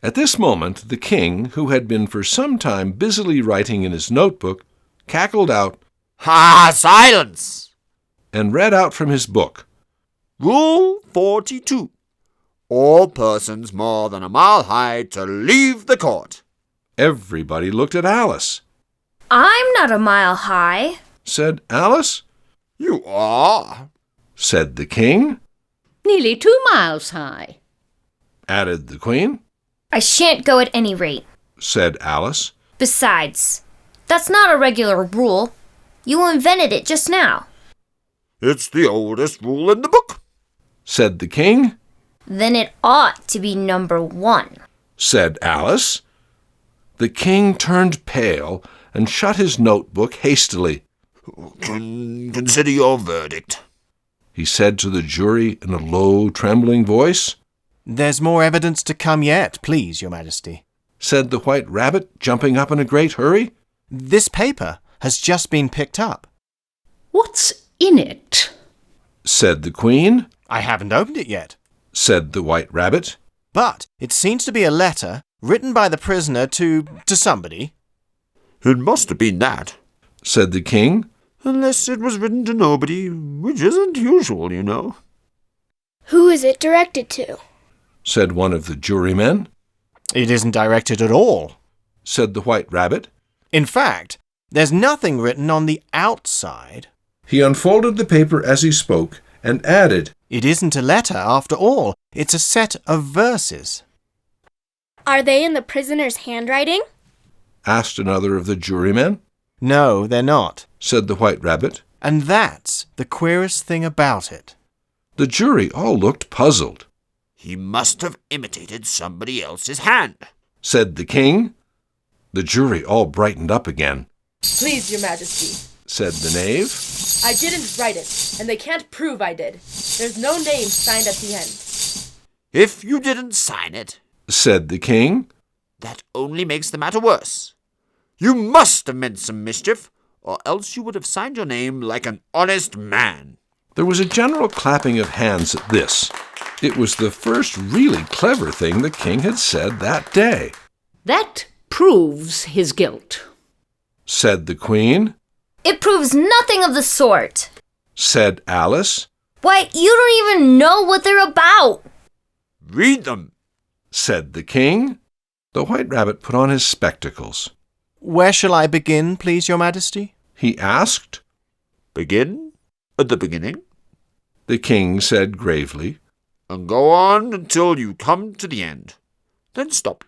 At this moment, the king, who had been for some time busily writing in his notebook, cackled out, "Ha! Silence!" and read out from his book, Rule 42. All persons more than a mile high to leave the court. Everybody looked at Alice. I'm not a mile high, Said Alice. You are, Said the king. Nearly 2 miles high. Added the queen. I shan't go at any rate. Said Alice. Besides, that's not a regular rule. You invented it just now. It's the oldest rule in the book. Said the king. Then it ought to be number 1. Said Alice. The king turned pale and shut his notebook hastily. Consider your verdict, He said to the jury in a low, trembling voice. There's more evidence to come yet, please, Your Majesty. Said the White Rabbit, jumping up in a great hurry. This paper has just been picked up. What's in it? Said the Queen. I haven't opened it yet. Said the White Rabbit. But it seems to be a letter written by the prisoner to somebody. It must have been that. Said the King. Unless it was written to nobody, which isn't usual, you know. Who is it directed to? Said one of the jurymen. It isn't directed at all. Said the White Rabbit. In fact, there's nothing written on the outside. He unfolded the paper as he spoke and added, It isn't a letter after all. It's a set of verses. Are they in the prisoner's handwriting? Asked another of the jurymen. No, they're not. Said the White Rabbit. And that's the queerest thing about it. The jury all looked puzzled. He must have imitated somebody else's hand. Said the King. The jury all brightened up again. Please, Your Majesty. Said the Knave. I didn't write it, and they can't prove I did. There's no name signed at the end. If you didn't sign it, Said the King. that only makes the matter worse. You must have meant some mischief, or else you would have signed your name like an honest man. There was a general clapping of hands at this. It was the first really clever thing the King had said that day. That proves his guilt. Said the Queen. It proves nothing of the sort. Said Alice. Why, you don't even know what they're about. Read them. Said the King. The White Rabbit put on his spectacles. Where shall I begin, please, Your Majesty? He asked. Begin at the beginning, The King said gravely. and go on until you come to the end. Then stop.